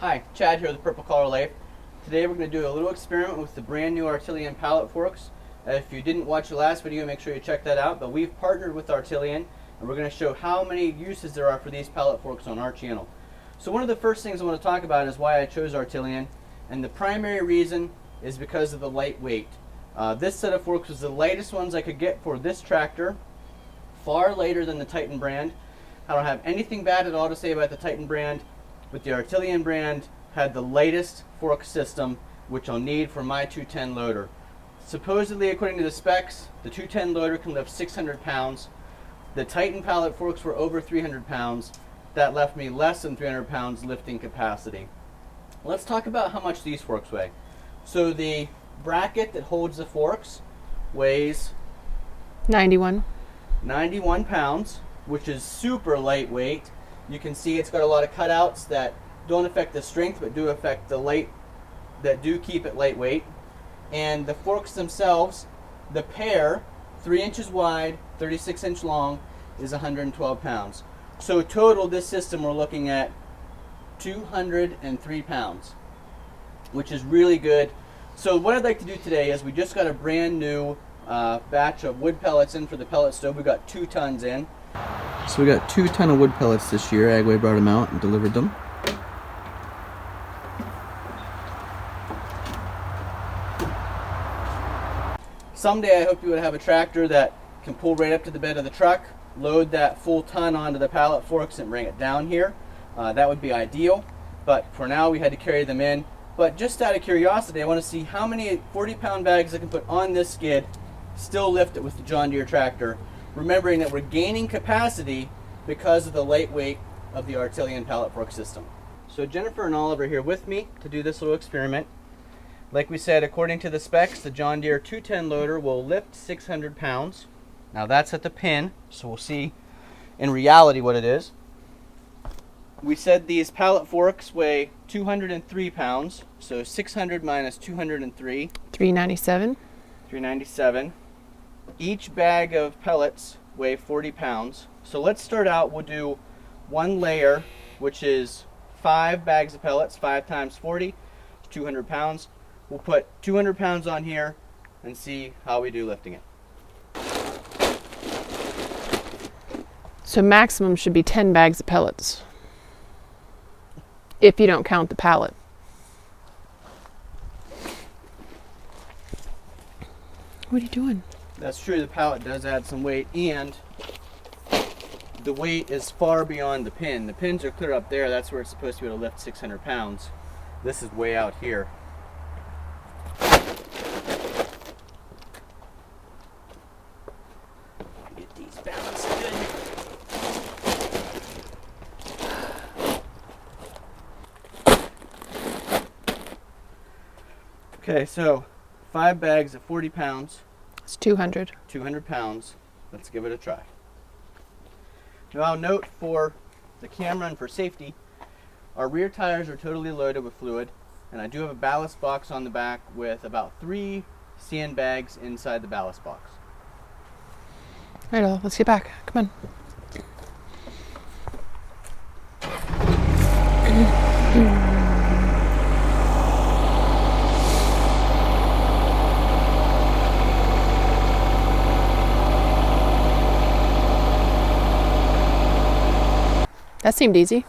Hi, Chad here with Purple Collar Life. Today we're going to do a little experiment with the brand new Artillian Pallet Forks. If you didn't watch the last video, make sure you check that out. But we've partnered with Artillian, and we're going to show how many uses there are for these pallet forks on our channel. So one of the first things I want to talk about is why I chose Artillian, and the primary reason is because of the lightweight. This set of forks was the lightest ones I could get for this tractor, far lighter than the Titan brand. I don't have anything bad at all to say about the Titan brand, but the Artillian brand had the lightest fork system, which I'll need for my 210 loader. Supposedly, according to the specs, the 210 loader can lift 600 pounds. The Titan pallet forks were over 300 pounds. That left me less than 300 pounds lifting capacity. Let's talk about how much these forks weigh. So the bracket that holds the forks weighs 91 pounds, which is super lightweight. You can see it's got a lot of cutouts that don't affect the strength but do affect the light, that do keep it lightweight. And the forks themselves, the pair, 3 inches wide, 36 inch long, is 112 pounds. So total, this system we're looking at 203 pounds, which is really good. So what I'd like to do today is we just got a brand new batch of wood pellets in for the pellet stove. We got 2 tons in. So we got 2 tons of wood pellets this year. Agway brought them out and delivered them. Someday I hope you would have a tractor that can pull right up to the bed of the truck, load that full ton onto the pallet forks and bring it down here. That would be ideal, but for now we had to carry them in. But just out of curiosity, I want to see how many 40-pound bags I can put on this skid, still lift it with the John Deere tractor, remembering that we're gaining capacity because of the lightweight of the Artillian pallet fork system. So Jennifer and Oliver are here with me to do this little experiment. Like we said, according to the specs, the John Deere 210 loader will lift 600 pounds. Now that's at the pin, so we'll see in reality what it is. We said these pallet forks weigh 203 pounds, so 600 minus 203. 397. 397. Each bag of pellets weigh 40 pounds. So let's start out, we'll do 1 layer, which is 5 bags of pellets, 5 times 40, 200 pounds. We'll put 200 pounds on here and see how we do lifting it. So maximum should be 10 bags of pellets, if you don't count the pallet. What are you doing? That's true, the pallet does add some weight, and the weight is far beyond the pin. The pins are clear up there, that's where it's supposed to be able to lift 600 pounds. This is way out here. Get these balanced good. Okay, so 5 bags of 40 pounds. It's 200. 200 pounds. Let's give it a try. Now, note for the camera and for safety, our rear tires are totally loaded with fluid, and I do have a ballast box on the back with about 3 sandbags inside the ballast box. All right, let's get back. Come on. That seemed easy.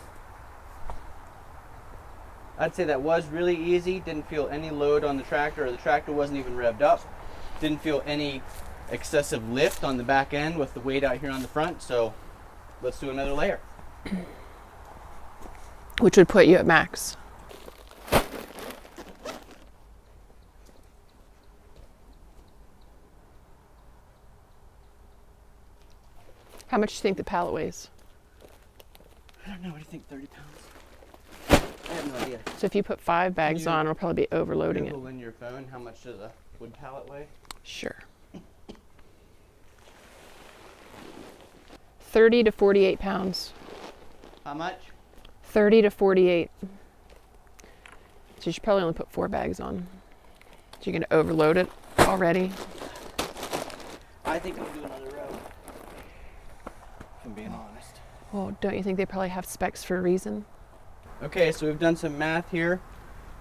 I'd say that was really easy. Didn't feel any load on the tractor, or the tractor wasn't even revved up. Didn't feel any excessive lift on the back end with the weight out here on the front. So let's do another layer. Which would put you at max. How much do you think the pallet weighs? I don't know, what do you think, 30 pounds? I have no idea. So if you put 5 bags on, we'll probably be overloading it. Google in your phone, how much does a wood pallet weigh? Sure. 30 to 48 pounds. How much? 30 to 48. So you should probably only put 4 bags on. So you're going to overload it already. I think I'll do another row, if I'm being honest. Well, don't you think they probably have specs for a reason? Okay, so we've done some math here.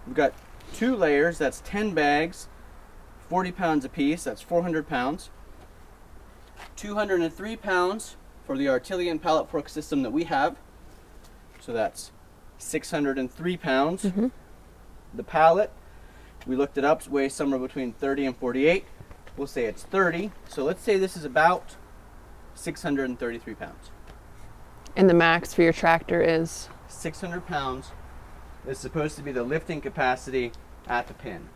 We've got 2 layers, that's 10 bags, 40 pounds apiece, that's 400 pounds. 203 pounds for the Artillian Pallet Fork system that we have. So that's 603 pounds. Mm-hmm. The pallet, we looked it up, weighs somewhere between 30 and 48. We'll say it's 30. So let's say this is about 633 pounds. And the max for your tractor is? 600 pounds is supposed to be the lifting capacity at the pin.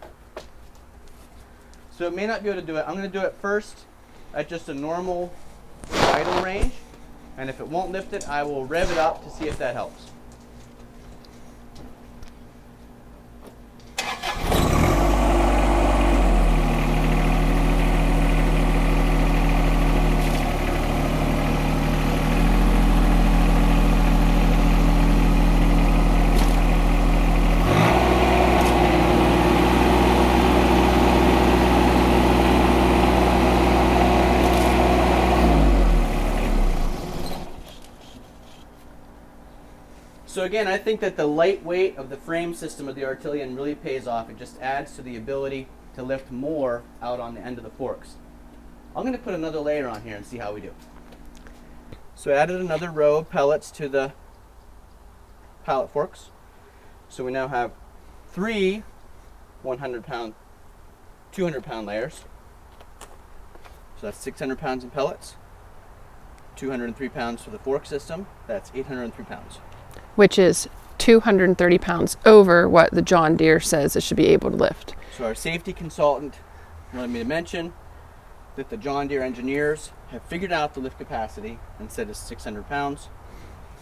So it may not be able to do it. I'm going to do it first at just a normal idle range, and if it won't lift it, I will rev it up to see if that helps. So again, I think that the lightweight of the frame system of the Artillian really pays off. It just adds to the ability to lift more out on the end of the forks. I'm going to put another layer on here and see how we do. So I added another row of pellets to the pallet forks. So we now have 3 100-pound, 200-pound layers. So that's 600 pounds in pellets. 203 pounds for the fork system. That's 803 pounds. Which is 230 pounds over what the John Deere says it should be able to lift. So our safety consultant wanted me to mention that the John Deere engineers have figured out the lift capacity and said it's 600 pounds.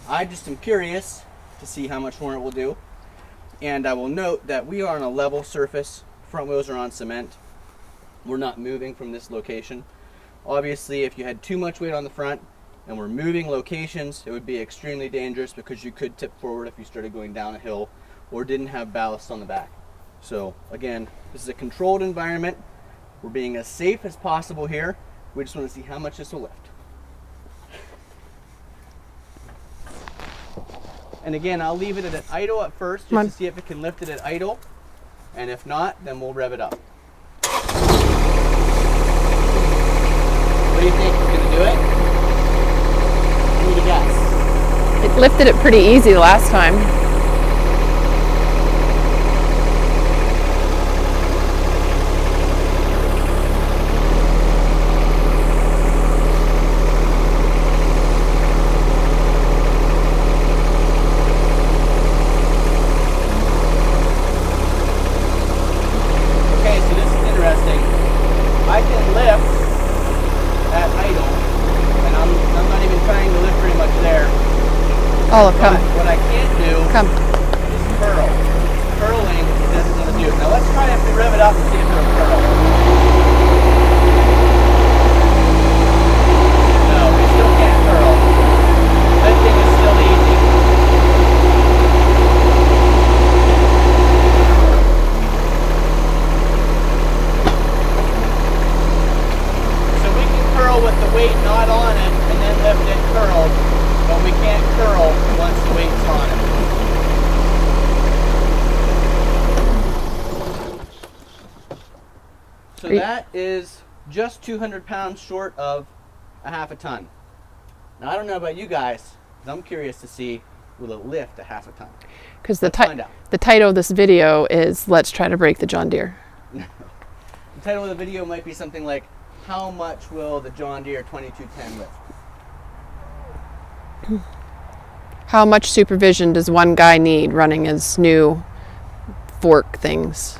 I just am curious to see how much more it will do. And I will note that we are on a level surface. Front wheels are on cement. We're not moving from this location. Obviously, if you had too much weight on the front and we're moving locations, it would be extremely dangerous because you could tip forward if you started going down a hill or didn't have ballast on the back. So again, this is a controlled environment. We're being as safe as possible here. We just want to see how much this will lift. And again, I'll leave it at an idle at first just to see if it can lift it at idle. And if not, then we'll rev it up. What do you think? It's going to do it? Give me a guess. It lifted it pretty easy last time. Okay, so this is interesting. I can lift at idle, and I'm not even trying to lift very much there. Oh, come. But what I can't do Come. is curl. Curling doesn't want to do it. Now let's try if we rev it up and see if it'll curl. No, we still can't curl. Lifting is still easy. So we can curl with the weight not on it and then lift it curled, but we can't curl once the weight's on it. So that is just 200 pounds short of a half a ton. Now I don't know about you guys, but I'm curious to see, will it lift a half a ton? Because Let's find out. the title of this video is Let's Try to Break the John Deere. The title of the video might be something like, how much will the John Deere 2210 lift? How much supervision does one guy need running his new fork things?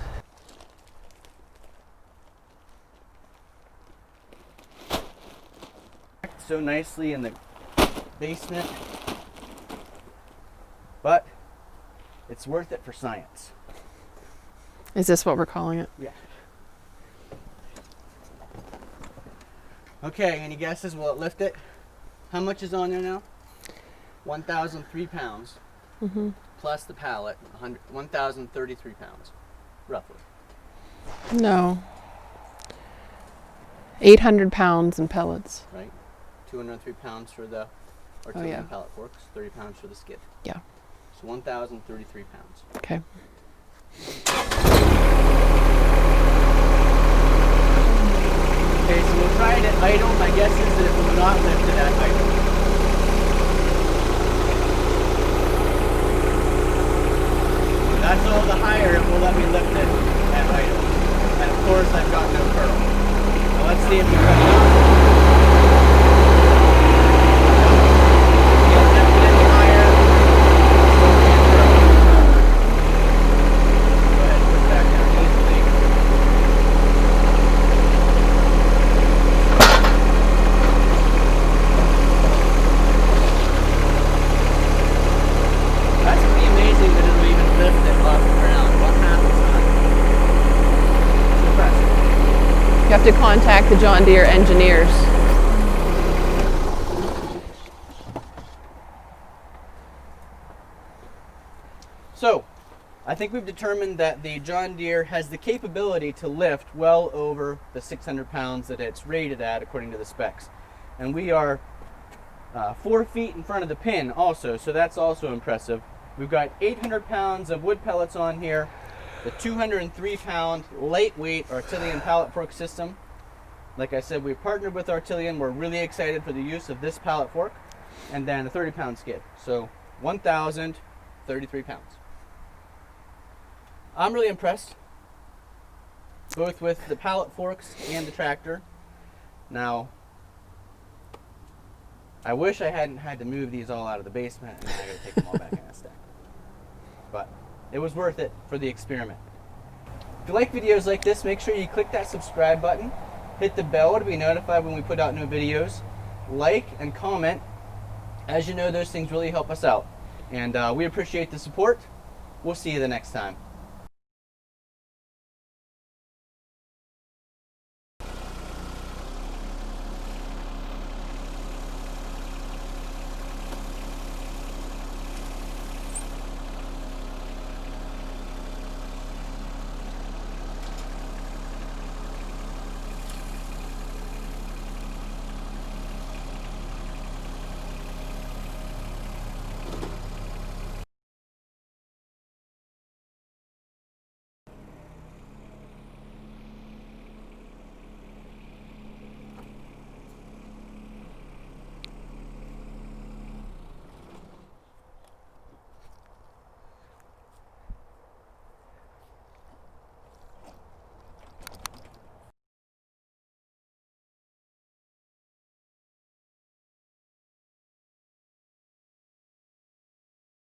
So nicely in the basement, but it's worth it for science. Is this what we're calling it? Yeah. Okay, any guesses? Will it lift it? How much is on there now? 1,003 pounds, plus the pallet, 1,033 pounds, roughly. No. 800 pounds in pellets. Right? 203 pounds for the Artillian yeah. Pallet Forks, 30 pounds for the skid. Yeah. So 1,033 pounds. Okay. Okay, so we'll try it at idle. My guess is that it will not lift it at idle. That's all the higher it will let me lift it at idle. And of course I've got no curl. Now let's see if we cut it off. Can't lift it any higher. Still can't curl. Go ahead and put it back down easily. That's pretty amazing that it'll even lift it off the ground. What happens on it? It's impressive. You have to contact the John Deere engineers. So, I think we've determined that the John Deere has the capability to lift well over the 600 pounds that it's rated at according to the specs. And we are 4 feet in front of the pin also, so that's also impressive. We've got 800 pounds of wood pellets on here, the 203 pound lightweight Artillian Pallet Fork system. Like I said, we've partnered with Artillian. We're really excited for the use of this pallet fork. And then a 30 pound skid. So 1,033 pounds. I'm really impressed, both with the pallet forks and the tractor. Now, I wish I hadn't had to move these all out of the basement and I gotta take them all back in a stack. But it was worth it for the experiment. If you like videos like this, make sure you click that subscribe button, hit the bell to be notified when we put out new videos, like and comment. As you know, those things really help us out. And we appreciate the support. We'll see you the next time.